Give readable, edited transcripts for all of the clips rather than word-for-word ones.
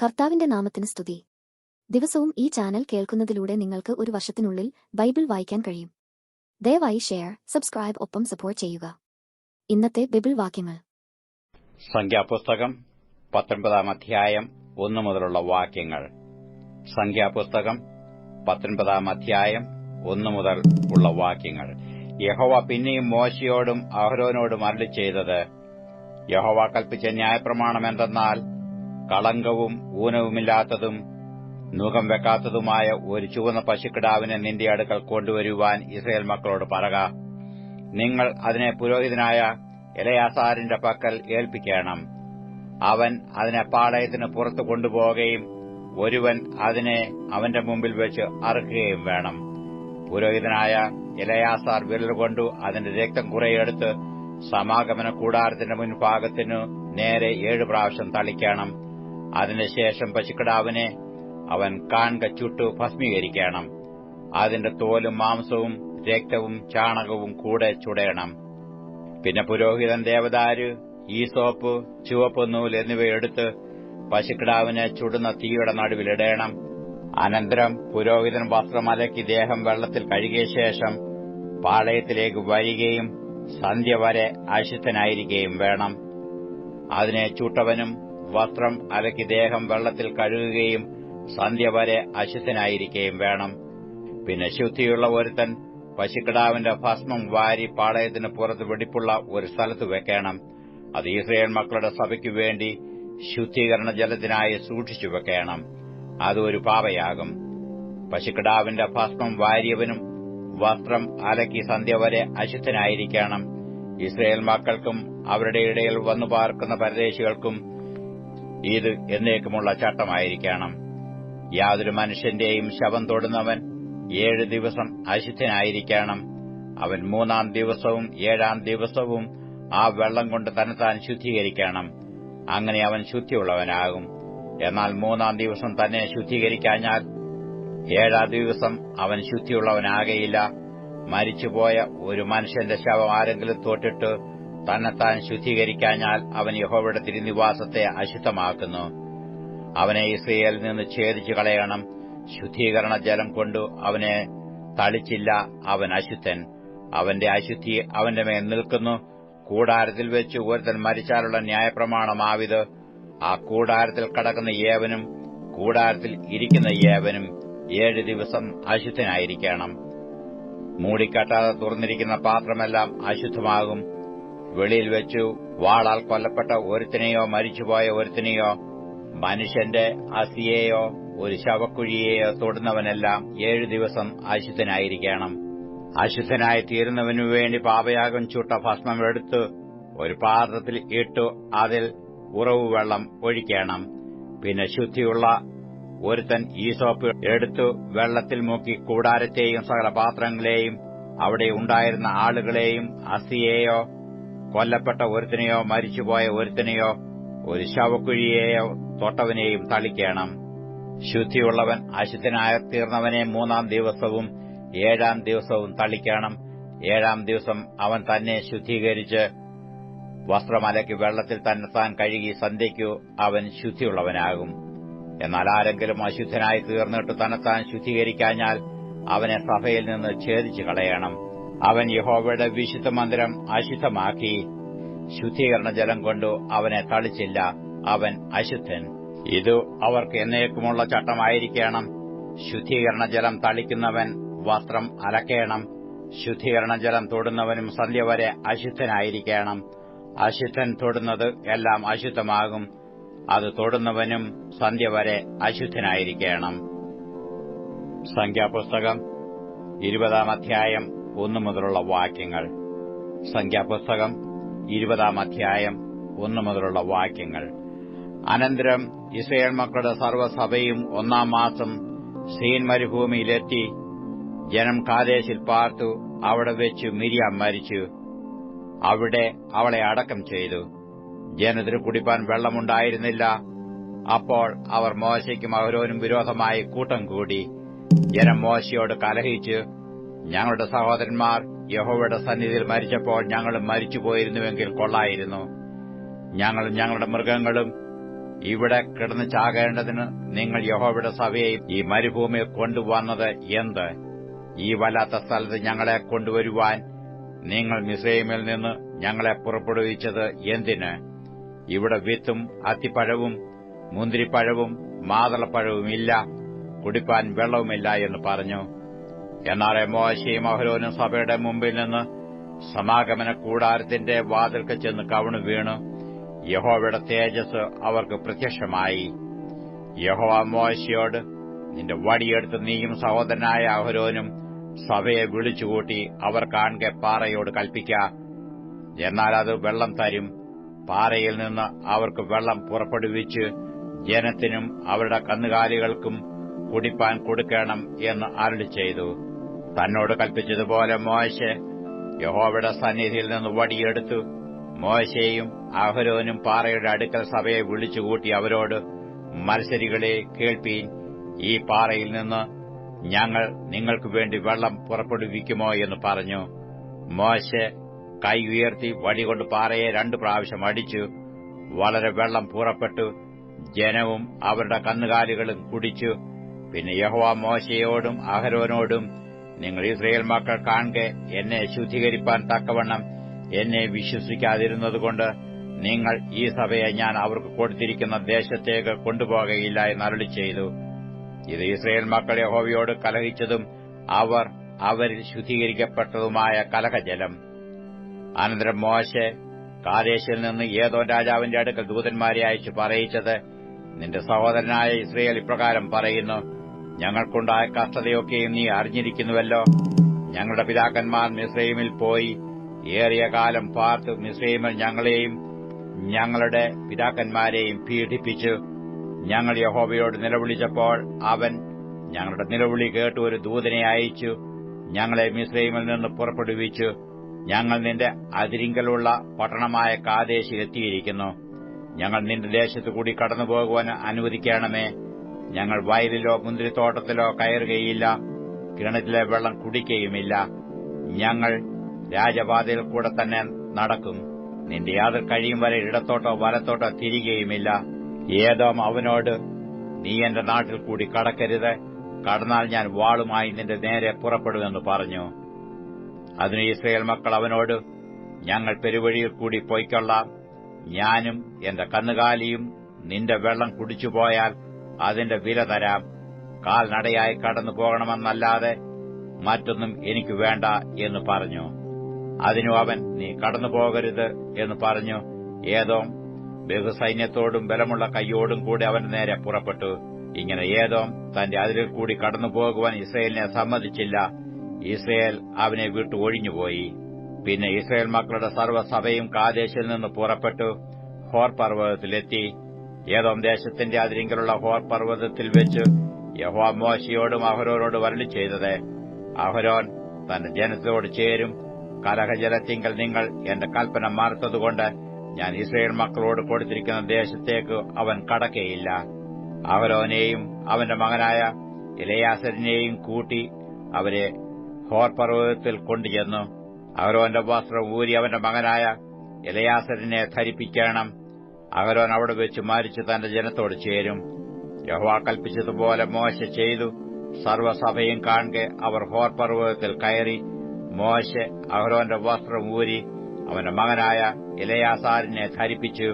കർത്താവിന്റെ നാമത്തിന് സ്തുതി. ദിവസവും ഈ ചാനൽ കേൾക്കുന്നതിലൂടെ നിങ്ങൾക്ക് ഒരു വർഷത്തിനുള്ളിൽ ബൈബിൾ വായിക്കാൻ കഴിയും. ദയവായി ഷെയർ, സബ്സ്ക്രൈബ് ഒപ്പം സപ്പോർട്ട് ചെയ്യുക. ഇന്നത്തെ ബൈബിൾ വാക്യങ്ങൾ. സംഖ്യാപുസ്തകം 19 അധ്യായം 1 മുതലുള്ള വാക്യങ്ങൾ. സംഖ്യാപുസ്തകം 19 അധ്യായം 1 മുതൽ ഉള്ള വാക്യങ്ങൾ. യഹോവ പിന്നെയും മോശെയോടും അഹരോനോടും അരുളിച്ചെയ്തത്, യഹോവ കൽപ്പിച്ച ന്യായപ്രമാണം എന്തെന്നാൽ, കളങ്കവും ഊനവുമില്ലാത്തതും നുകം വെക്കാത്തതുമായ ഒരു ചുവന്ന പശുക്കിടാവിനെ നിന്റെ അടുക്കൽ കൊണ്ടുവരുവാൻ ഇസ്രായേൽ മക്കളോട് പറക. നിങ്ങൾ അതിനെ പുരോഹിതനായ എലെയാസാരിന്റെ പക്കൽ ഏൽപ്പിക്കണം. അവൻ അതിനെ പാളയത്തിന് പുറത്തു കൊണ്ടുപോകുകയും ഒരുവൻ അതിനെ അവന്റെ മുമ്പിൽ വെച്ച് അറുക്കുകയും വേണം. പുരോഹിതനായ എലെയാസാർ വിരലുകൊണ്ടു അതിന്റെ രക്തം കുറെയെടുത്ത് സമാഗമന കൂടാരത്തിന്റെ മുൻഭാഗത്തിനു നേരെ 7 പ്രാവശ്യം തളിക്കണം. അതിനുശേഷം പശുക്കിടാവിനെ അവൻ കാൺക ചുട്ടു ഭസ്മീകരിക്കണം. അതിന്റെ തോലും മാംസവും രക്തവും ചാണകവും കൂടെ ചുടയണം. പിന്നെ പുരോഹിതൻ ദേവദാരു, ഈസോപ്പ്, ചുവപ്പ് നൂൽ എന്നിവയെടുത്ത് പശുക്കിടാവിനെ ചുടുന്ന തീയുടെ നടുവിലിടേണം. അനന്തരം പുരോഹിതൻ വസ്ത്രം അലക്കി ദേഹം വെള്ളത്തിൽ കഴുകിയ ശേഷം പാളയത്തിലേക്ക് വരികയും സന്ധ്യ വരെ അശുദ്ധനായിരിക്കുകയും വേണം. അതിനെ ചുട്ടവനും വസ്ത്രം അലക്കി ദേഹം വെള്ളത്തിൽ കഴുകുകയും സന്ധ്യ വരെ അശുദ്ധനായിരിക്കുകയും വേണം. പിന്നെ ശുദ്ധിയുള്ള ഒരുത്തൻ പശുക്കിടാവിന്റെ ഭസ്മം വാരി പാളയത്തിന് പുറത്ത് വെടിപ്പുള്ള ഒരു സ്ഥലത്ത് വെക്കണം. അത് ഇസ്രായേൽ മക്കളുടെ സഭയ്ക്കു വേണ്ടി ശുദ്ധീകരണ ജലത്തിനായി സൂക്ഷിച്ചു വെക്കണം. അത് ഒരു പാപയാകും. പശുക്കിടാവിന്റെ ഭസ്മം വാരിയവനും വസ്ത്രം അലക്കി സന്ധ്യ വരെ അശുദ്ധനായിരിക്കണം. ഇസ്രായേൽ മക്കൾക്കും അവരുടെ ഇടയിൽ വന്നു പാർക്കുന്ന പരദേശികൾക്കും ഇത് എന്നേക്കുമുള്ള ചട്ടമായിരിക്കണം. യാതൊരു മനുഷ്യന്റെയും ശവം തൊടുന്നവൻ 7 ദിവസം അശുദ്ധനായിരിക്കണം. അവൻ 3-ാം ദിവസവും 7-ാം ദിവസവും ആ വെള്ളം കൊണ്ട് തന്നെത്താൻ ശുദ്ധീകരിക്കണം. അങ്ങനെ അവൻ ശുദ്ധിയുള്ളവനാകും. എന്നാൽ 3-ാം ദിവസം തന്നെ ശുദ്ധീകരിക്കാഞ്ഞാൽ 7-ാം ദിവസം അവൻ ശുദ്ധിയുള്ളവനാകയില്ല. മരിച്ചുപോയ ഒരു മനുഷ്യന്റെ ശവം ആരെങ്കിലും തൊട്ടിട്ട് തന്നെത്താൻ ശുദ്ധീകരിക്കാഞ്ഞാൽ അവൻ യഹോവയുടെ തിരുനിവാസത്തെ അശുദ്ധമാക്കുന്നു. അവനെ ഇസ്രായേലിൽ നിന്ന് ഛേദിച്ചു കളയണം. ശുദ്ധീകരണ ജലം കൊണ്ടു അവനെ തളിച്ചില്ല, അവൻ അശുദ്ധൻ. അവന്റെ അശുദ്ധി അവന്റെ മേൽ നിൽക്കുന്നു. കൂടാരത്തിൽ വെച്ച് ഒരുത്തൻ മരിച്ചാലുള്ള ന്യായപ്രമാണമാവിത്. ആ കൂടാരത്തിൽ കടക്കുന്ന ഏവനും കൂടാരത്തിൽ ഇരിക്കുന്ന ഏവനും 7 ദിവസം അശുദ്ധനായിരിക്കണം. മൂടിക്കെട്ടാതെ തുറന്നിരിക്കുന്ന പാത്രമെല്ലാം അശുദ്ധമാകും. വെളിയിൽ വെച്ചു വാളാൽ കൊല്ലപ്പെട്ട ഒരുത്തിനെയോ മരിച്ചുപോയ ഒരുത്തിനെയോ മനുഷ്യന്റെ അസ്ഥിയെയോ ഒരു ശവക്കുഴിയെയോ തൊടുന്നവനെല്ലാം 7 ദിവസം അശുദ്ധനായിരിക്കണം. അശുദ്ധനായി തീരുന്നവനു വേണ്ടി പാപയാഗം ചുട്ട ഭസ്മം എടുത്ത് ഒരു പാത്രത്തിൽ ഇട്ടു അതിൽ ഉറവു വെള്ളം ഒഴിക്കണം. പിന്നെ ശുദ്ധിയുള്ള ഒരുത്തൻ ഈസോപ്പ് എടുത്തു വെള്ളത്തിൽ മുക്കി കൂടാരത്തെയും സകല പാത്രങ്ങളെയും അവിടെ ഉണ്ടായിരുന്ന ആളുകളെയും അസ്ഥിയെയോ കൊല്ലപ്പെട്ട ഒരുത്തിനെയോ മരിച്ചുപോയ ഒരുത്തിനെയോ ഒരു ശവക്കുഴിയെയോ തൊട്ടവനെയും തളിക്കണം. ശുദ്ധിയുള്ളവൻ അശുദ്ധനായി തീർന്നവനെ 3-ാം ദിവസവും 7-ാം ദിവസവും തളിക്കണം. 7-ാം ദിവസം അവൻ തന്നെ ശുദ്ധീകരിച്ച് വസ്ത്രമലക്കി വെള്ളത്തിൽ തന്നെത്താൻ കഴുകി സന്ധ്യയ്ക്കു അവൻ ശുദ്ധിയുള്ളവനാകും. എന്നാൽ ആരെങ്കിലും അശുദ്ധനായി തീർന്നിട്ട് തന്നെത്താൻ ശുദ്ധീകരിക്കാഞ്ഞാൽ അവനെ സഭയിൽ നിന്ന് ഛേദിച്ചു കളയണം. അവൻ യഹോവയുടെ വിശുദ്ധ മന്ദിരം അശുദ്ധമാക്കി. ശുദ്ധീകരണ ജലം കൊണ്ടു അവനെ തളിച്ചില്ല, അവൻ അശുദ്ധൻ. ഇത് അവർക്ക് എന്നേക്കുമുള്ള ചട്ടമായിരിക്കണം. ശുദ്ധീകരണ ജലം തളിക്കുന്നവൻ വസ്ത്രം അലക്കേണം. ശുദ്ധീകരണ ജലം തൊടുന്നവനും സന്ധ്യ വരെ അശുദ്ധനായിരിക്കണം. അശുദ്ധൻ തൊടുന്നത് എല്ലാം അശുദ്ധമാകും. അത് തൊടുന്നവനും സന്ധ്യ വരെ അശുദ്ധനായിരിക്കണം. സംഖ്യാപുസ്തകം 20 അധ്യായം 1 മുതലുള്ള വാക്യങ്ങൾ. സംഖ്യാപുസ്തകം 20 അധ്യായം 1 മുതലുള്ള വാക്യങ്ങൾ. അനന്തരം ഇസ്രായേൽ മക്കളുടെ സർവ്വസഭയും 1-ാം മാസം സീൻ മരുഭൂമിയിലെത്തി. ജനം കാദേശിൽ പാർത്തു. അവിടെ വെച്ച് മിര്യാം മരിച്ചു. അവിടെ അവളെ അടക്കം ചെയ്തു. ജനത്തിന് കുടിപ്പാൻ വെള്ളമുണ്ടായിരുന്നില്ല. അപ്പോൾ അവർ മോശയ്ക്കും അഹരോനും വിരോധമായി കൂട്ടം കൂടി. ജനം മോശയോട് കലഹിച്ച്, ഞങ്ങളുടെ സഹോദരന്മാർ യഹോവയുടെ സന്നിധിയിൽ മരിച്ചപ്പോൾ ഞങ്ങളും മരിച്ചുപോയിരുന്നുവെങ്കിൽ കൊള്ളായിരുന്നു. ഞങ്ങളും ഞങ്ങളുടെ മൃഗങ്ങളും ഇവിടെ കിടന്ന് ചാകേണ്ടതിന് നിങ്ങൾ യഹോവയുടെ സഭയെ ഈ മരുഭൂമിയിൽ കൊണ്ടുവന്നത് എന്ത്? ഈ വല്ലാത്ത സ്ഥലത്ത് ഞങ്ങളെ കൊണ്ടുവരുവാൻ നിങ്ങൾ മിസ്രയീമിൽ നിന്ന് ഞങ്ങളെ പുറപ്പെടുവിച്ചത് എന്തിന്? ഇവിടെ വിത്തും അത്തിപ്പഴവും മുന്തിരിപ്പഴവും മാതളപ്പഴവും ഇല്ല, കുടിപ്പാൻ വെള്ളവുമില്ല എന്ന് പറഞ്ഞു. എന്നാൽ മോശെയും അഹരോനും സഭയുടെ മുമ്പിൽ നിന്ന് സമാഗമന കൂടാരത്തിന്റെ വാതിൽക്ക് ചെന്ന് കവിണു വീണു. യഹോവയുടെ തേജസ് അവർക്ക് പ്രത്യക്ഷമായി. യഹോവ മോശയോട്, നിന്റെ വടിയെടുത്ത് നീയും സഹോദരനായ അഹരോനും സഭയെ വിളിച്ചുകൂട്ടി അവർ കാൺകെ പാറയോട് കൽപ്പിക്ക, എന്നാൽ അത് വെള്ളം തരും. പാറയിൽ നിന്ന് അവർക്ക് വെള്ളം പുറപ്പെടുവിച്ച് ജനത്തിനും അവരുടെ കന്നുകാലികൾക്കും കുടിപ്പാൻ കൊടുക്കണം എന്ന് അരുളി ചെയ്തു. തന്നോട് കൽപ്പിച്ചതുപോലെ മോശെ യഹോവയുടെ സന്നിധിയിൽ നിന്ന് വടിയെടുത്തു. മോശെയും അഹരോനും പാറയുടെ അടുക്കൽ സഭയെ വിളിച്ചുകൂട്ടി അവരോട്, മത്സരികളെ കേൾപ്പീൻ, ഈ പാറയിൽ നിന്ന് ഞങ്ങൾ നിങ്ങൾക്ക് വേണ്ടി വെള്ളം പുറപ്പെടുവിക്കുമോ എന്ന് പറഞ്ഞു. മോശെ കൈ ഉയർത്തി വടികൊണ്ട് പാറയെ 2 പ്രാവശ്യം അടിച്ചു. വളരെ വെള്ളം പുറപ്പെട്ടു. ജനവും അവരുടെ കന്നുകാലികളും കുടിച്ചു. പിന്നെ യഹോവ മോശെയോടും അഹരോനോടും, നിങ്ങൾ ഇസ്രായേൽ മക്കൾ കാൺകെ എന്നെ ശുദ്ധീകരിപ്പാൻ തക്കവണ്ണം എന്നെ വിശ്വസിക്കാതിരുന്നതുകൊണ്ട് നിങ്ങൾ ഈ സഭയെ ഞാൻ അവർക്ക് കൊടുത്തിരിക്കുന്ന ദേശത്തേക്ക് കൊണ്ടുപോകയില്ല എന്ന് അരുളി ചെയ്തു. ഇത് ഇസ്രായേൽ മക്കൾ യഹോവയോട് കലഹിച്ചതും അവർ അവരിൽ ശുദ്ധീകരിക്കപ്പെട്ടതുമായ കലഹജലം. അനന്തരം മോശെ കാദേശിൽ നിന്ന് ഏദോം രാജാവിന്റെ അടുക്കൽ ദൂതന്മാരെ അയച്ചു പറയിച്ചത്, നിന്റെ സഹോദരനായ ഇസ്രായേൽ ഇപ്രകാരം പറയുന്നു, ഞങ്ങൾക്കുണ്ടായ കഷ്ടതയൊക്കെയും നീ അറിഞ്ഞിരിക്കുന്നുവല്ലോ. ഞങ്ങളുടെ പിതാക്കന്മാർ മിസ്രയീമിൽ പോയി ഏറിയ കാലം പാർത്ത് മിസ്രയീമിൽ ഞങ്ങളെയും ഞങ്ങളുടെ പിതാക്കന്മാരെയും പീഡിപ്പിച്ചു. ഞങ്ങൾ യഹോവയോട് നിലവിളിച്ചപ്പോൾ അവൻ ഞങ്ങളുടെ നിലവിളി കേട്ട് ഒരു ദൂതനെ അയച്ചു ഞങ്ങളെ മിസ്രയീമിൽ നിന്ന് പുറപ്പെടുവിച്ചു. ഞങ്ങൾ നിന്റെ അതിരിങ്കലുള്ള പട്ടണമായ കാദേശിൽ എത്തിയിരിക്കുന്നു. ഞങ്ങൾ നിന്റെ ദേശത്തുകൂടി കടന്നുപോകുവാൻ അനുവദിക്കണമേ. ഞങ്ങൾ വയലിലോ മുന്തിരിത്തോട്ടത്തിലോ കയറുകയില്ല, കിണറ്റിലെ വെള്ളം കുടിക്കുകയുമില്ല. ഞങ്ങൾ രാജപാതയിൽ കൂടെ തന്നെ നടക്കും. നിന്റെ യാതൊരു കഴിയും വരെ ഇടത്തോട്ടോ വലത്തോട്ടോ തിരികെയുമില്ല. ഏദോം അവനോട്, നീ എന്റെ നാട്ടിൽ കൂടി കടക്കരുത്, കടന്നാൽ ഞാൻ വാളുമായി നിന്റെ നേരെ പുറപ്പെടുമെന്ന് പറഞ്ഞു. അതിന് ഇസ്രായേൽ മക്കൾ അവനോട്, ഞങ്ങൾ പെരുവഴിയിൽ കൂടി പൊയ്ക്കൊള്ളാം. ഞാനും എന്റെ കന്നുകാലിയും നിന്റെ വെള്ളം കുടിച്ചുപോയാൽ അതിന്റെ വില തരാം. കാൽനടയായി കടന്നു പോകണമെന്നല്ലാതെ മറ്റൊന്നും എനിക്ക് വേണ്ട എന്ന് പറഞ്ഞു. അതിനു അവൻ, നീ കടന്നുപോകരുത് എന്ന് പറഞ്ഞു. ഏദോം ബഹുസൈന്യത്തോടും ബലമുള്ള കൈയോടും കൂടി അവന്റെ നേരെ പുറപ്പെട്ടു. ഇങ്ങനെ ഏദോം തന്റെ അതിരിൽ കൂടി കടന്നുപോകുവാൻ ഇസ്രായേലിനെ സമ്മതിച്ചില്ല. ഇസ്രായേൽ അവനെ വിട്ടു ഒഴിഞ്ഞുപോയി. പിന്നെ ഇസ്രായേൽ മക്കളുടെ സർവ്വസഭയും കാദേശിൽ നിന്ന് പുറപ്പെട്ടു ഹോർ പർവ്വതത്തിലെത്തി. ഏദോം ദേശത്തിന്റെ അതിരിങ്കലുള്ള ഹോർ പർവ്വതത്തിൽ വെച്ച് യഹോവ മോശെയോടും അഹരോനോടും അരുളി ചെയ്തത്, അഹരോൻ തന്റെ ജനത്തോട് ചേരും. കലഹജലത്തിങ്കൽ നിങ്ങൾ എന്റെ കൽപ്പന മറുത്തതുകൊണ്ട് ഞാൻ ഇസ്രായേൽ മക്കളോട് കൊടുത്തിരിക്കുന്ന ദേശത്തേക്ക് അവൻ കടക്കയില്ല. അഹരോനെയും അവന്റെ മകനായ എലെയാസരിനെയും കൂട്ടി അവരെ ഹോർ പർവ്വതത്തിൽ കൊണ്ടുചെന്നു. അഹരോന്റെ വസ്ത്രം ഊരി അവന്റെ മകനായ എലെയാസരിനെ ധരിപ്പിക്കണം. അഹരോൻ അവിടെ വെച്ച് മരിച്ച് തന്റെ ജനത്തോട് ചേരും. യഹോവ കൽപ്പിച്ചതുപോലെ മോശെ ചെയ്തു. സർവ്വസഭയും കാൺകെ അവർ ഹോർ പർവ്വതത്തിൽ കയറി. മോശെ അഹരോന്റെ വസ്ത്രം ഊരി അവന്റെ മകനായ എലെയാസാരിനെ ധരിപ്പിച്ചു.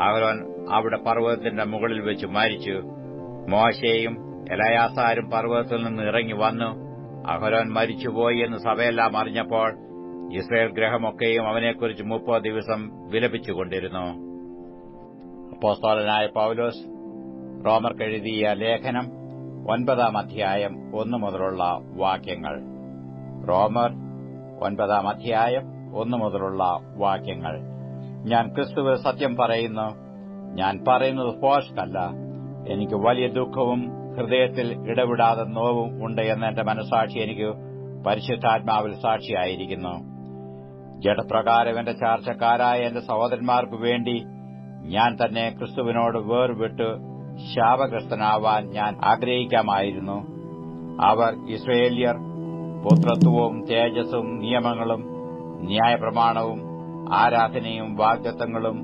അഹരോൻ അവിടെ പർവ്വതത്തിന്റെ മുകളിൽ വെച്ച് മരിച്ചു. മോശെയും എലെയാസാരും പർവ്വതത്തിൽ നിന്ന് ഇറങ്ങി വന്നു. അഹരോൻ മരിച്ചുപോയി എന്ന് സഭയെല്ലാം അറിഞ്ഞപ്പോൾ ഇസ്രായേൽ ഗൃഹമൊക്കെയും അവനെക്കുറിച്ച് 30 ദിവസം വിലപിച്ചുകൊണ്ടിരുന്നു. അപ്പോസ്തലനായ പൗലോസ് റോമർക്കെഴുതിയ ലേഖനം 9-ാം അധ്യായം 1 മുതലുള്ള വാക്യങ്ങൾ. റോമർ 9-ാം അധ്യായം 1 മുതലുള്ള വാക്യങ്ങൾ. ഞാൻ ക്രിസ്തുവിൽ സത്യം പറയുന്നു. ഞാൻ പറയുന്നത് ഭോഷ്കല്ല. എനിക്ക് വലിയ ദുഃഖവും ഹൃദയത്തിൽ ഇടവിടാതെ നോവും ഉണ്ട് എന്ന് എന്റെ മനസ്സാക്ഷി എനിക്ക് പരിശുദ്ധാത്മാവിൽ സാക്ഷിയായിരിക്കുന്നു. ജഡപ്രകാരം എന്റെ ചാർച്ചക്കാരായ എന്റെ സഹോദരന്മാർക്കു വേണ്ടി ഞാൻ തന്നെ ക്രിസ്തുവിനോട് വേർവിട്ട് ശാപഗ്രസ്തനാവാൻ ഞാൻ ആഗ്രഹിക്കാമായിരുന്നു. അവർ ഇസ്രായേല്യർ, പുത്രത്വവും തേജസ്സും നിയമങ്ങളും ന്യായപ്രമാണവും ആരാധനയും വാഗ്ദത്തങ്ങളും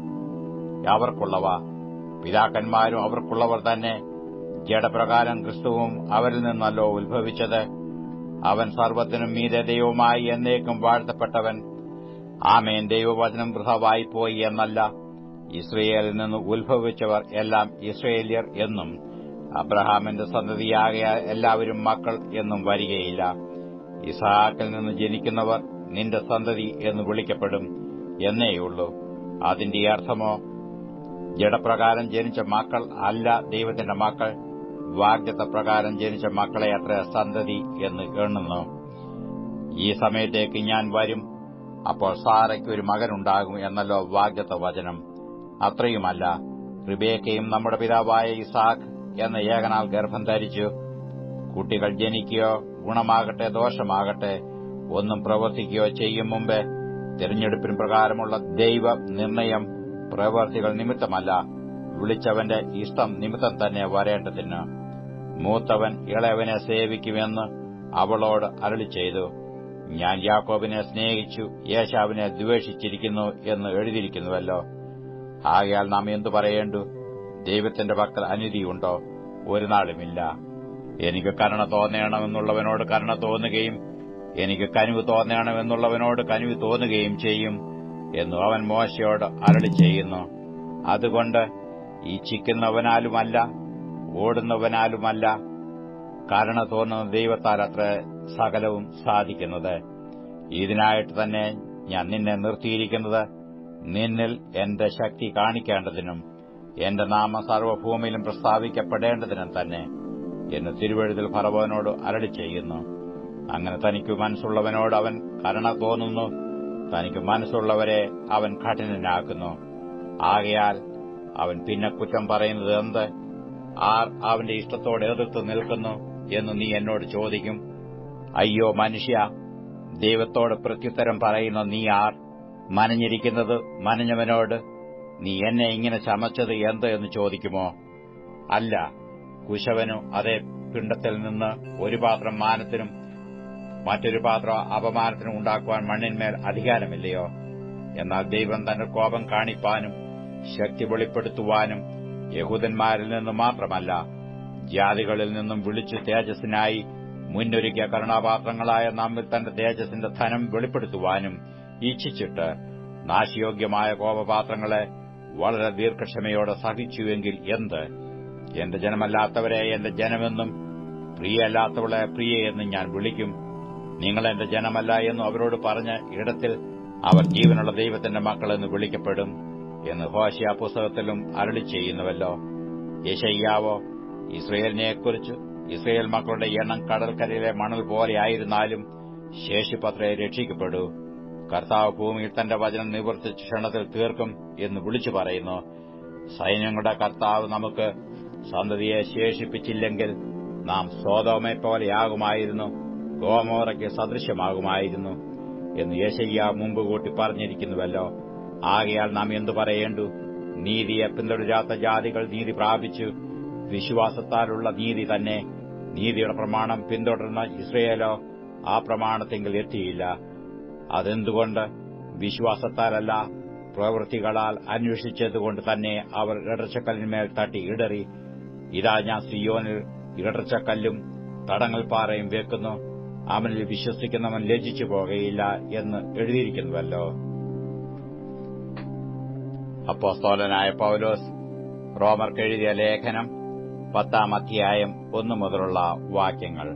അവർക്കുള്ളവ. പിതാക്കന്മാരും അവർക്കുള്ളവർ തന്നെ. ജഡപ്രകാരം ക്രിസ്തുവും അവരിൽ നിന്നല്ലോ ഉത്ഭവിച്ചത്. അവൻ സർവ്വത്തിനും മീതെ ദൈവമായി എന്നേക്കും വാഴ്ത്തപ്പെട്ടവൻ. ആമേൻ. ദൈവവചനം വൃഥാവായിപ്പോയി എന്നല്ല, ഇസ്രയേലിൽ നിന്ന് ഉത്ഭവിച്ചവർ എല്ലാം ഇസ്രയേല്യർ എന്നും അബ്രഹാമിന്റെ സന്തതിയാകയ എല്ലാവരും മക്കൾ എന്നും വരികയില്ല. ഇസ്ഹാക്കിൽ നിന്ന് ജനിക്കുന്നവർ നിന്റെ സന്തതി എന്ന് വിളിക്കപ്പെടും എന്നേയുള്ളൂ. അതിന്റെ അർത്ഥമോ, ജഡപ്രകാരം ജനിച്ച മക്കൾ അല്ല ദൈവത്തിന്റെ മക്കൾ, വാഗ്ദത്തപ്രകാരം ജനിച്ച മക്കളെ അത്ര സന്തതി എന്ന് എണ്ണുന്നു. ഈ സമയത്തേക്ക് ഞാൻ വരും, അപ്പോൾ സാറയ്ക്ക് ഒരു മകനുണ്ടാകും എന്നല്ലോ വാഗ്ദത്ത വചനം. അത്രയുമല്ല, റിബേക്കയും നമ്മുടെ പിതാവായ ഇസാക്ക് എന്ന ഏകനാൽ ഗർഭം ധരിച്ചു. കുട്ടികൾ ജനിക്കുകയോ ഗുണമാകട്ടെ ദോഷമാകട്ടെ ഒന്നും പ്രവർത്തിക്കുകയോ ചെയ്യും മുമ്പേ തിരഞ്ഞെടുപ്പിന് പ്രകാരമുള്ള ദൈവ നിർണയം പ്രവൃത്തികൾ നിമിത്തമല്ല, വിളിച്ചവന്റെ ഇഷ്ടം നിമിത്തം തന്നെ വരേണ്ടതിന് മൂത്തവൻ ഇളയവനെ സേവിക്കുമെന്ന് അവളോട് അരുളിച്ചെയ്തു. ഞാൻ യാക്കോബിനെ സ്നേഹിച്ചു, ഏശാവിനെ ദ്വേഷിച്ചിരിക്കുന്നു എന്ന് എഴുതിയിരിക്കുന്നുവല്ലോ. ആകയാൽ നാം എന്തു പറയേണ്ടു? ദൈവത്തിന്റെ പക്കൽ അനീതിയുണ്ടോ? ഒരു നാളുമില്ല. എനിക്ക് കരുണ തോന്നണമെന്നുള്ളവനോട് കരുണ തോന്നുകയും എനിക്ക് കനിവ് തോന്നണമെന്നുള്ളവനോട് കനിവ് തോന്നുകയും ചെയ്യും എന്നു അവൻ മോശയോട് അരുളിച്ചെയ്യുന്നു. അതുകൊണ്ട് ഇച്ഛിക്കുന്നവനാലുമല്ല, ഓടുന്നവനാലുമല്ല, കരുണ തോന്നുന്ന ദൈവത്താൽ അത്ര സകലവും സാധിക്കുന്നത്. ഇതിനായിട്ട് തന്നെ ഞാൻ നിന്നെ നിർത്തിയിരിക്കുന്നത്, നിന്നിൽ എന്റെ ശക്തി കാണിക്കേണ്ടതിനും എന്റെ നാമം സർവ്വഭൂമിയിലും പ്രസ്താവിക്കപ്പെടേണ്ടതിനും തന്നെ എന്ന് തിരുവെഴുത്തിൽ ഫറവോനോട് അരുളിച്ചെയ്യുന്നു. അങ്ങനെ തനിക്ക് മനസ്സുള്ളവനോട് അവൻ കരുണ തോന്നുന്നു, തനിക്ക് മനസ്സുള്ളവരെ അവൻ കഠിനനാക്കുന്നു. ആകയാൽ അവൻ പിന്നെ കുറ്റം പറയുന്നത് എന്ത്? ആർ അവന്റെ ഇഷ്ടത്തോട് എതിർത്ത് നിൽക്കുന്നു എന്ന് നീ എന്നോട് ചോദിക്കും. അയ്യോ മനുഷ്യ, ദൈവത്തോട് പ്രത്യുത്തരം പറയുന്ന നീ ആർ? മനഞ്ഞിരിക്കുന്നത് മനഞ്ഞവനോട് നീ എന്നെ ഇങ്ങനെ ചമച്ചത് എന്ത് എന്ന് ചോദിക്കുമോ? അല്ല, കുശവനു അതേ പിണ്ഡത്തിൽ നിന്ന് ഒരു പാത്രം മാനത്തിനും മറ്റൊരു പാത്രം അപമാനത്തിനും ഉണ്ടാക്കുവാൻ മണ്ണിന്മേൽ അധികാരമില്ലയോ? എന്നാൽ ദൈവം തന്റെ കോപം കാണിപ്പാനും ശക്തി വെളിപ്പെടുത്തുവാനും യഹൂദന്മാരിൽ നിന്ന് മാത്രമല്ല, ജാതികളിൽ നിന്നും വിളിച്ചു തേജസ്സിനായി മുന്നൊരുക്കിയ കരുണാപാത്രങ്ങളായ നമ്മിൽ തന്റെ തേജസ്സിന്റെ ധനം വെളിപ്പെടുത്തുവാനും ഇച്ഛിച്ചിട്ട് നാശയോഗ്യമായ കോപപാത്രങ്ങളെ വളരെ ദീർഘക്ഷമയോടെ സഹിച്ചുവെങ്കിൽ എന്ത്? എന്റെ ജനമല്ലാത്തവരെ എന്റെ ജനമെന്നും പ്രിയല്ലാത്തവളെ പ്രിയയെന്നും ഞാൻ വിളിക്കും. നിങ്ങൾ എന്റെ ജനമല്ല എന്നും അവരോട് പറഞ്ഞ ഇടത്തിൽ അവർ ജീവനുള്ള ദൈവത്തിന്റെ മക്കളെന്ന് വിളിക്കപ്പെടും എന്ന് ഹോശേയ പുസ്തകത്തിലും അരുളിച്ചെയ്യുന്നുവല്ലോ. യെശയ്യാവോ ഇസ്രയേലിനെക്കുറിച്ച്, ഇസ്രയേൽ മക്കളുടെ എണ്ണം കടൽക്കരയിലെ മണൽ പോലെയായിരുന്നാലും ശേഷിപ്പത്രേ രക്ഷിക്കപ്പെടൂ. കർത്താവ് ഭൂമിയിൽ തന്റെ വചനം നിവർത്തിച്ച് ക്ഷണത്തിൽ തീർക്കും എന്ന് വിളിച്ചു പറയുന്നു. സൈന്യങ്ങളുടെ കർത്താവ് നമുക്ക് സന്തതിയെ ശേഷിപ്പിച്ചില്ലെങ്കിൽ നാം സോദോമെപ്പോലെയാകുമായിരുന്നു, ഗോമോറയ്ക്ക് സദൃശ്യമാകുമായിരുന്നു എന്ന് യെശയ്യാവ് മുമ്പ് കൂട്ടി പറഞ്ഞിരിക്കുന്നുവല്ലോ. ആകയാൽ നാം എന്തു പറയേണ്ടു? നീതിയെ പിന്തുടരാത്ത ജാതികൾ നീതി പ്രാപിച്ചു, വിശ്വാസത്താലുള്ള നീതി തന്നെ. നീതിയുടെ പ്രമാണം പിന്തുടർന്ന ഇസ്രയേലോ ആ പ്രമാണത്തെങ്കിൽ എത്തിയില്ല. അതെന്തുകൊണ്ട്? വിശ്വാസത്താലല്ല, പ്രവൃത്തികളാൽ അന്വേഷിച്ചതുകൊണ്ട് തന്നെ അവർ ഇടർച്ചക്കല്ലിന്മേൽ തട്ടി ഇടറി. ഇതാ ഞാൻ സിയോനിൽ ഇടർച്ചക്കല്ലും തടങ്ങൽ പാറയും വെക്കുന്നു, അവനിൽ വിശ്വസിക്കുന്നവൻ ലജ്ജിച്ചു പോകുകയില്ല എന്ന് എഴുതിയിരിക്കുന്നുവല്ലോ. അപ്പോസ്തലനായ പൗലോസ് റോമർക്കെഴുതിയ ലേഖനം 10-ാം അധ്യായം 1 മുതലുള്ള വാക്യങ്ങൾ.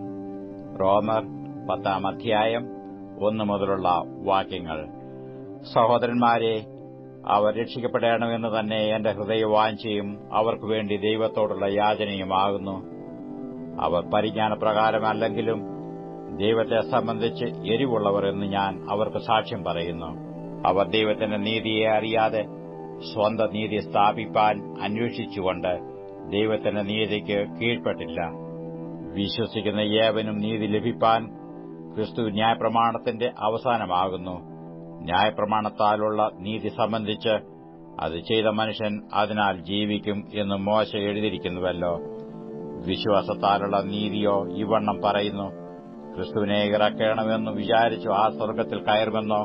റോമർ 10-ാം അധ്യായം 1 മുതലുള്ള വാക്യങ്ങൾ. സഹോദരന്മാരെ, അവർ രക്ഷിക്കപ്പെടണമെന്ന് തന്നെ എന്റെ ഹൃദയവാഞ്ഛയും അവർക്കുവേണ്ടി ദൈവത്തോടുള്ള യാചനയുമാകുന്നു. അവർ പരിജ്ഞാനപ്രകാരമല്ലെങ്കിലും ദൈവത്തെ സംബന്ധിച്ച് എരിവുള്ളവർ എന്ന് ഞാൻ അവർക്ക് സാക്ഷ്യം പറയുന്നു. അവർ ദൈവത്തിന്റെ നീതിയെ അറിയാതെ സ്വന്തം നീതി സ്ഥാപിപ്പാൻ അന്വേഷിച്ചുകൊണ്ട് ദൈവത്തിന്റെ നീതിക്ക് കീഴ്പ്പെട്ടില്ല. വിശ്വസിക്കുന്ന ഏവനും നീതി ലഭിപ്പാൻ ക്രിസ്തു ന്യായപ്രമാണത്തിന്റെ അവസാനമാകുന്നു. ന്യായപ്രമാണത്താലുള്ള നീതി സംബന്ധിച്ച് അത് ചെയ്ത മനുഷ്യൻ അതിനാൽ ജീവിക്കും എന്ന് മോശെ എഴുതിയിരിക്കുന്നുവല്ലോ. വിശ്വാസത്താലുള്ള നീതിയോ ഇവണ്ണം പറയുന്നു: ക്രിസ്തുവിനെ ഇറക്കണമെന്ന് വിചാരിച്ചു ആ സ്വർഗ്ഗത്തിൽ കയറുമെന്നോ,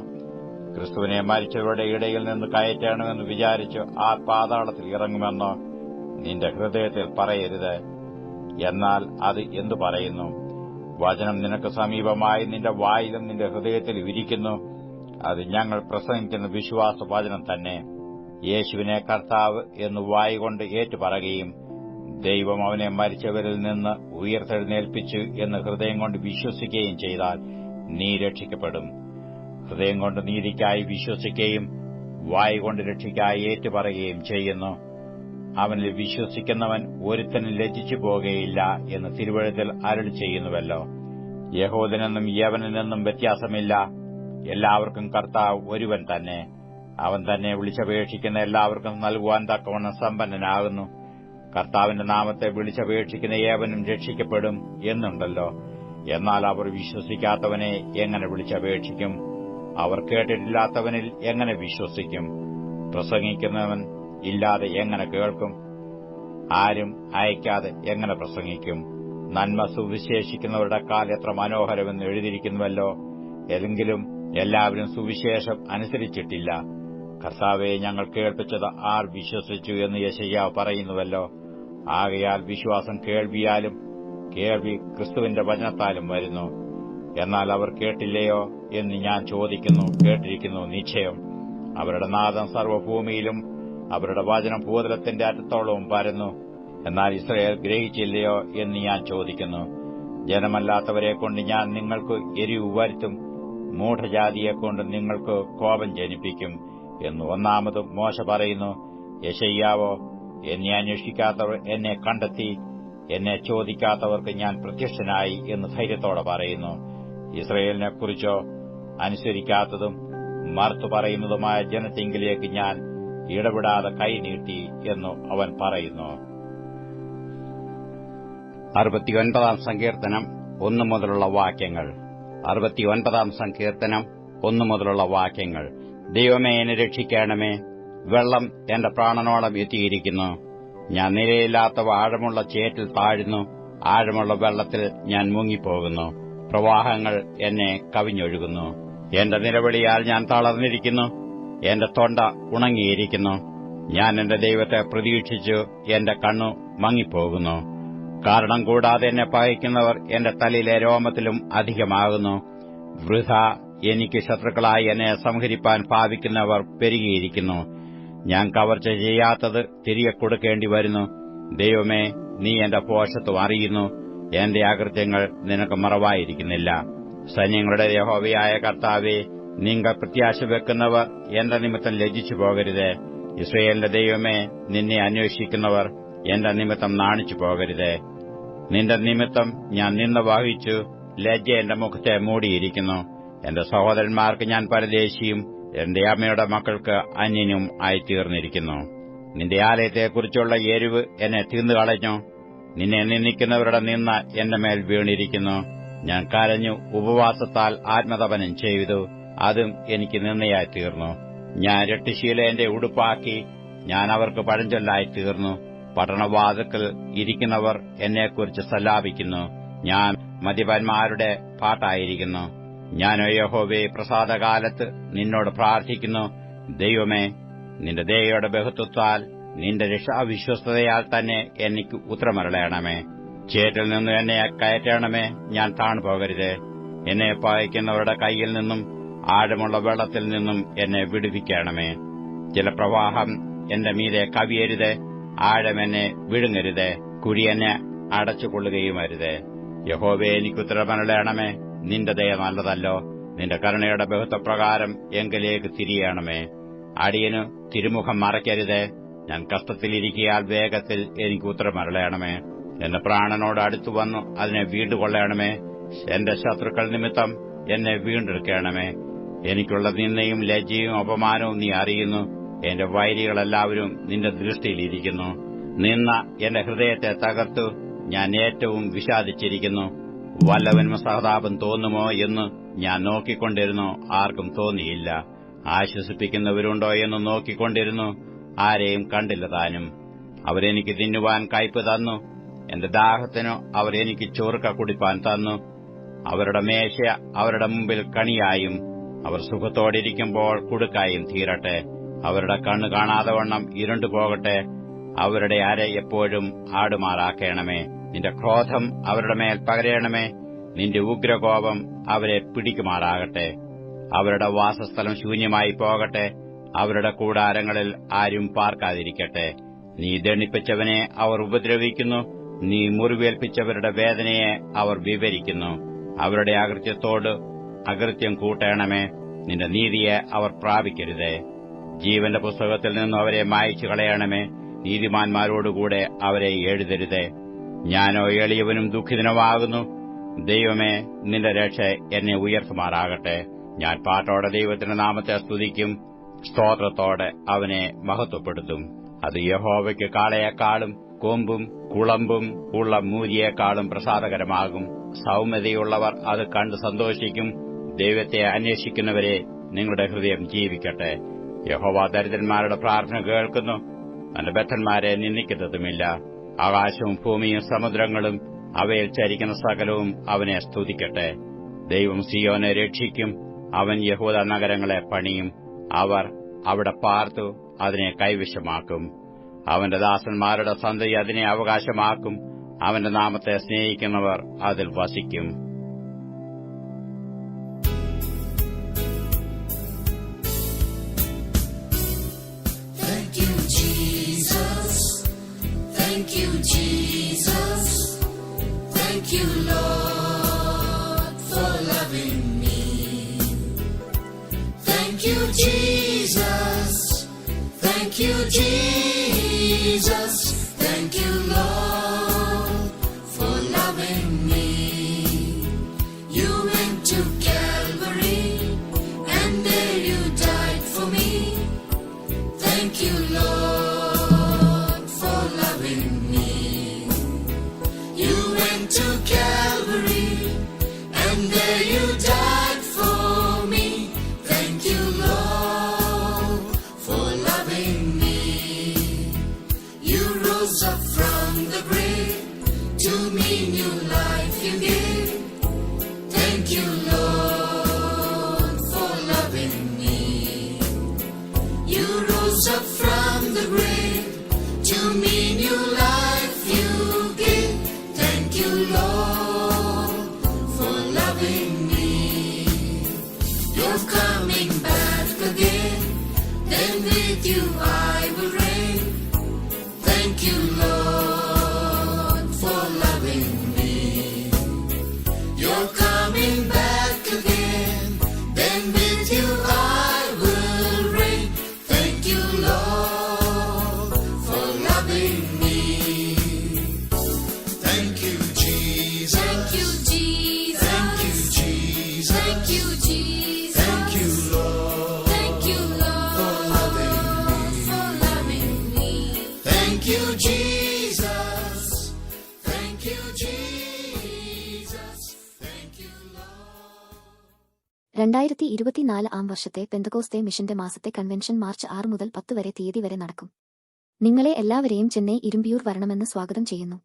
ക്രിസ്തുവിനെ മരിച്ചവരുടെ ഇടയിൽ നിന്ന് കയറ്റണമെന്ന് വിചാരിച്ചു ആ പാതാളത്തിൽ ഇറങ്ങുമെന്നോ നിന്റെ ഹൃദയത്തിൽ പറയരുത്. എന്നാൽ അത് എന്തു പറയുന്നു? വചനം നിനക്ക് സമീപമായി നിന്റെ വായിലും നിന്റെ ഹൃദയത്തിലും ഇരിക്കുന്നു. അത് ഞങ്ങൾ പ്രസംഗിക്കുന്ന വിശ്വാസവചനം തന്നെ. യേശുവിനെ കർത്താവ് എന്ന് വായികൊണ്ട് ഏറ്റുപറയുകയും ദൈവം അവനെ മരിച്ചവരിൽ നിന്ന് ഉയർത്തെഴുന്നേൽപ്പിച്ചു എന്ന് ഹൃദയം കൊണ്ട് വിശ്വസിക്കുകയും ചെയ്താൽ നീ രക്ഷിക്കപ്പെടും. ഹൃദയം കൊണ്ട് നീതിക്കായി വിശ്വസിക്കുകയും വായികൊണ്ട് രക്ഷയ്ക്കായി ഏറ്റുപറയുകയും ചെയ്യുന്നു. അവനിൽ വിശ്വസിക്കുന്നവൻ ഒരുത്തനും ലജ്ജിച്ചു പോകുകയില്ല എന്ന് തിരുവെഴുത്തിൽ അരുളി ചെയ്യുന്നുവല്ലോ. യഹൂദനെന്നും യവനനെന്നും വ്യത്യാസമില്ല, എല്ലാവർക്കും കർത്താവ് ഒരുവൻ തന്നെ. അവൻ തന്നെ വിളിച്ചപേക്ഷിക്കുന്ന എല്ലാവർക്കും നൽകുവാൻ തക്കവണ്ണം സമ്പന്നനാകുന്നു. കർത്താവിന്റെ നാമത്തെ വിളിച്ചപേക്ഷിക്കുന്ന ഏവനും രക്ഷിക്കപ്പെടും എന്നുണ്ടല്ലോ. എന്നാൽ അവർ വിശ്വസിക്കാത്തവനെ എങ്ങനെ വിളിച്ചപേക്ഷിക്കും? അവർ കേട്ടിട്ടില്ലാത്തവനിൽ എങ്ങനെ വിശ്വസിക്കും? പ്രസംഗിക്കുന്നവൻ ഇല്ലാതെ എങ്ങനെ കേൾക്കും? ആരും അയക്കാതെ എങ്ങനെ പ്രസംഗിക്കും? നന്മ സുവിശേഷിക്കുന്നവരുടെ കാൽ എത്ര മനോഹരമെന്ന് എഴുതിയിരിക്കുന്നുവല്ലോ. എങ്കിലും എല്ലാവരും സുവിശേഷം അനുസരിച്ചിട്ടില്ല. കർത്താവെ, ഞങ്ങൾ കേൾപ്പിച്ചത് ആർ വിശ്വസിച്ചു എന്ന് യെശയ്യാവ് പറയുന്നുവല്ലോ. ആകയാൽ വിശ്വാസം കേൾവിയാലും കേൾവി ക്രിസ്തുവിന്റെ വചനത്താലും വരുന്നു. എന്നാൽ അവർ കേട്ടില്ലയോ എന്ന് ഞാൻ ചോദിക്കുന്നു. കേട്ടിരിക്കുന്നു നിശ്ചയം. അവരുടെ നാദം സർവ്വഭൂമിയിലും അവരുടെ വചനം ഭൂതലത്തിന്റെ അറ്റത്തോളവും പരന്നു. എന്നാൽ ഇസ്രായേൽ ഗ്രഹിച്ചില്ലയോ എന്ന് ഞാൻ ചോദിക്കുന്നു. ജനമല്ലാത്തവരെക്കൊണ്ട് ഞാൻ നിങ്ങൾക്ക് എരിവ് വരുത്തും, മൂഢജാതിയെക്കൊണ്ട് നിങ്ങൾക്ക് കോപം ജനിപ്പിക്കും എന്ന് ഒന്നാമതും മോശ പറയുന്നു. യെശയ്യാവോ, എന്നെ അന്വേഷിക്കാത്തവർ എന്നെ കണ്ടെത്തി, എന്നെ ചോദിക്കാത്തവർക്ക് ഞാൻ പ്രത്യക്ഷനായി എന്ന് ധൈര്യത്തോടെ പറയുന്നു. ഇസ്രായേലിനെക്കുറിച്ചോ അനുസരിക്കാത്തതും മറുത്തു പറയുന്നതുമായ ജനത്തിങ്കിലേക്ക് ഞാൻ ഇടപെടാതെ കൈനീട്ടി എന്നു അവൻ പറയുന്നു. 69 സങ്കീർത്തനം 1 മുതലുള്ള വാക്യങ്ങൾ. 69 സങ്കീർത്തനം 1 മുതലുള്ള വാക്യങ്ങൾ. ദൈവമേ, എന്നെ രക്ഷിക്കണമേ. വെള്ളം എന്റെ പ്രാണനോളം എത്തിയിരിക്കുന്നു. ഞാൻ നിലയില്ലാത്ത ആഴമുള്ള ചേറ്റിൽ താഴുന്നു. ആഴമുള്ള വെള്ളത്തിൽ ഞാൻ മുങ്ങിപ്പോകുന്നു. പ്രവാഹങ്ങൾ എന്നെ കവിഞ്ഞൊഴുകുന്നു. എന്റെ നിലവിളിയാൽ ഞാൻ തളർന്നിരിക്കുന്നു. എന്റെ തൊണ്ട ഉണങ്ങിയിരിക്കുന്നു. ഞാൻ എന്റെ ദൈവത്തെ പ്രതീക്ഷിച്ചു. എന്റെ കണ്ണു മങ്ങിപ്പോകുന്നു. കാരണം കൂടാതെ എന്നെ പകയ്ക്കുന്നവർ എന്റെ തലയിലെ രോമത്തിലും അധികമാകുന്നു. വൃഥ എനിക്ക് ശത്രുക്കളായി എന്നെ സംഹരിപ്പാൻ ഭാവിക്കുന്നവർ പെരുകിയിരിക്കുന്നു. ഞാൻ കവർച്ച ചെയ്യാത്തത് തിരികെ കൊടുക്കേണ്ടി വരുന്നു. ദൈവമേ, നീ എന്റെ ഭോഷത്വം അറിയുന്നു. എന്റെ അകൃത്യങ്ങൾ നിനക്ക് മറവായിരിക്കുന്നില്ല. സൈന്യങ്ങളുടെ യഹോവയായ കർത്താവേ, നിങ്ങൾ പ്രത്യാശ വെക്കുന്നവർ എന്റെ നിമിത്തം ലജ്ജിച്ചു പോകരുത്. ഇസ്രായേലിന്റെ ദൈവമേ, നിന്നെ അന്വേഷിക്കുന്നവർ എന്റെ നിമിത്തം നാണിച്ചു പോകരുത്. നിന്റെ നിമിത്തം ഞാൻ നിന്ന വഹിച്ചു. ലജ്ജ എന്റെ മുഖത്തെ മൂടിയിരിക്കുന്നു. എന്റെ സഹോദരന്മാർക്ക് ഞാൻ പരദേശിയും എന്റെ അമ്മയുടെ മക്കൾക്ക് അന്യനും ആയിത്തീർന്നിരിക്കുന്നു. നിന്റെ ആലയത്തെക്കുറിച്ചുള്ള എരിവ് എന്നെ തിന്നുകളഞ്ഞു. നിന്നെ നിന്ദിക്കുന്നവരുടെ നിന്ന എന്റെ മേൽ വീണിരിക്കുന്നു. ഞാൻ കരഞ്ഞു, ഉപവാസത്താൽ ആത്മതപനം ചെയ്തു. അതും എനിക്ക് നിന്നയായി തീർന്നു. ഞാൻ രട്ടുശീല എന്റെ ഉടുപ്പാക്കി. ഞാൻ അവർക്ക് പഴഞ്ചൊല്ലായി തീർന്നു. പട്ടണവാതിൽക്കൽ ഇരിക്കുന്നവർ എന്നെക്കുറിച്ച് സല്ലാപിക്കുന്നു. ഞാൻ മദ്യപന്മാരുടെ പാട്ടായിരിക്കുന്നു. ഞാനോ യഹോവേ, പ്രസാദകാലത്ത് നിന്നോട് പ്രാർത്ഥിക്കുന്നു. ദൈവമേ, നിന്റെ ദയയുടെ ബഹുത്വത്താൽ നിന്റെ രക്ഷാവിശ്വസ്തതയാൽ തന്നെ എനിക്ക് ഉത്തരമരുളയണമേ. ചേറ്റിൽ നിന്ന് എന്നെ കയറ്റണമേ. ഞാൻ താണുപോകരുത്. എന്നെ പകയ്ക്കുന്നവരുടെ കൈയിൽ നിന്നും ആഴമുള്ള വെള്ളത്തിൽ നിന്നും എന്നെ വിടുവിക്കണമേ. ജലപ്രവാഹം എന്റെ മീതെ കവിയരുത്. ആഴം എന്നെ വിഴുങ്ങരുത്. കുഴി എന്നെ അടച്ചുകൊള്ളുകയുമരുത്. യഹോവേ, എനിക്ക് ഉത്തരമരുളയണമേ. നിന്റെ ദയ നല്ലതല്ലോ. നിന്റെ കരുണയുടെ ബഹുത്വപ്രകാരം എങ്കിലേക്ക് തിരിയണമേ. അടിയനു തിരുമുഖം മറയ്ക്കരുത്. ഞാൻ കഷ്ടത്തിലിരിക്കയാൽ വേഗത്തിൽ എനിക്ക് ഉത്തരമരുളയണമേ. എന്റെ പ്രാണനോട് അടുത്തുവന്നു അതിനെ വീണ്ടുകൊള്ളണമേ. എന്റെ ശത്രുക്കൾ നിമിത്തം എന്നെ വീണ്ടെടുക്കണമേ. എനിക്കുള്ള നിന്ദയും ലജ്ജയും അപമാനവും നീ അറിയുന്നു. എന്റെ വൈരികളെല്ലാവരും നിന്റെ ദൃഷ്ടിയിലിരിക്കുന്നു. നിന്ന എന്റെ ഹൃദയത്തെ തകർത്തു. ഞാൻ ഏറ്റവും വിഷാദിച്ചിരിക്കുന്നു. വല്ലവനും സഹതാപം തോന്നുമോ എന്ന് ഞാൻ നോക്കിക്കൊണ്ടിരുന്നു. ആർക്കും തോന്നിയില്ല. ആശ്വസിപ്പിക്കുന്നവരുണ്ടോ എന്ന് നോക്കിക്കൊണ്ടിരുന്നു. ആരെയും കണ്ടില്ല താനും. അവരെനിക്ക് തിന്നുവാൻ കയ്പ് തന്നു. എന്റെ ദാഹത്തിനു അവർ എനിക്ക് ചോർക്ക കുടിപ്പാൻ തന്നു. അവരുടെ മേശ അവരുടെ മുമ്പിൽ കണിയായും അവർ സുഖത്തോടിരിക്കുമ്പോൾ കുടുക്കായും തീരട്ടെ. അവരുടെ കണ്ണ് കാണാതെ വണ്ണം ഇരുണ്ടുപോകട്ടെ. അവരുടെ അര എപ്പോഴും ആടുമാറാക്കണമേ. നിന്റെ ക്രോധം അവരുടെ മേൽ പകരണമേ. നിന്റെ ഉഗ്രകോപം അവരെ പിടിക്കുമാറാകട്ടെ. അവരുടെ വാസസ്ഥലം ശൂന്യമായി പോകട്ടെ. അവരുടെ കൂടാരങ്ങളിൽ ആരും പാർക്കാതിരിക്കട്ടെ. നീ ദണ്ഡിപ്പിച്ചവനെ അവർ ഉപദ്രവിക്കുന്നു. നീ മുറിവേൽപ്പിച്ചവരുടെ വേദനയെ അവർ വിവരിക്കുന്നു. അവരുടെ അകൃത്യത്തോട് അകൃത്യം കൂട്ടണമേ. നിന്റെ നീതിയെ അവർ പ്രാപിക്കരുതേ. ജീവന്റെ പുസ്തകത്തിൽ നിന്നും അവരെ മായ്ച്ചു കളയണമേ. നീതിമാന്മാരോടുകൂടെ അവരെ എഴുതരുതേ. ഞാനോ എളിയവനും ദുഃഖിതനുമാകുന്നു. ദൈവമേ, നിന്റെ രക്ഷ എന്നെ ഉയർത്തുമാറാകട്ടെ. ഞാൻ പാട്ടോടെ ദൈവത്തിന്റെ നാമത്തെ സ്തുതിക്കും. സ്തോത്രത്തോടെ അവനെ മഹത്വപ്പെടുത്തും. അത് യഹോവയ്ക്ക് കാളയെക്കാളും കൊമ്പും കുളമ്പും ഉള്ള മൂരിയേക്കാളും പ്രസാദകരമാകും. സൗമ്യതയുള്ളവർ അത് കണ്ട് സന്തോഷിക്കും. ദൈവത്തെ അന്വേഷിക്കുന്നവരെ നിങ്ങളുടെ ഹൃദയം ജീവിക്കട്ടെ. യഹോവ ദരിദ്രന്മാരുടെ പ്രാർത്ഥന കേൾക്കുന്നു. തന്റെ ബദ്ധന്മാരെ നിന്ദിക്കുന്നതുമില്ല. ആകാശവും ഭൂമിയും സമുദ്രങ്ങളും അവയിൽ ചരിക്കുന്ന സകലവും അവനെ സ്തുതിക്കട്ടെ. ദൈവം സിയോനെ രക്ഷിക്കും. അവൻ യഹൂദ നഗരങ്ങളെ പണിയും. അവർ അവിടെ പാർത്തു അതിനെ കൈവശമാക്കും. അവന്റെ ദാസന്മാരുടെ സന്തതി അതിനെ അവകാശമാക്കും. അവന്റെ നാമത്തെ സ്നേഹിക്കുന്നവർ അതിൽ വസിക്കും. Thank you, Lord, for loving me. Thank you, Jesus. Thank you, Jesus. Thank you, Lord, for loving me. You went to Calvary, and there you died for me. Thank you, Lord, for loving me. You went to Calvary, and there you died for me. Thank you, Lord, for loving me. You rose up from the grave, to me new life you gave. Thank you, Lord, for loving me. You rose up from the grave, to me new life you gave. Thank you, Lord, for loving me. You're coming back again, then with you I will reign. Thank you, Lord, for loving me. You're coming back again, then with you I will reign. Thank you, Lord, for loving me. Thank you, Jesus. Thank you, Jesus. Thank you, Jesus. Thank you, Jesus. Thank you, Lord. Thank you, Lord, for loving me. Thank you, Jesus. Thank you, Jesus. Thank you, Lord. 2024 ആം വർഷത്തെ പെന്തകോസ്തേ മിഷന്റെ മാസത്തെ convention March 6 മുതൽ 10 വരെ തീയതി വരെ നടക്കും. നിങ്ങളെ എല്ലാവരെയും ചെന്നൈ ഇരുമ്പിയൂർ വരണമെന്ന് സ്വാഗതം ചെയ്യുന്നു.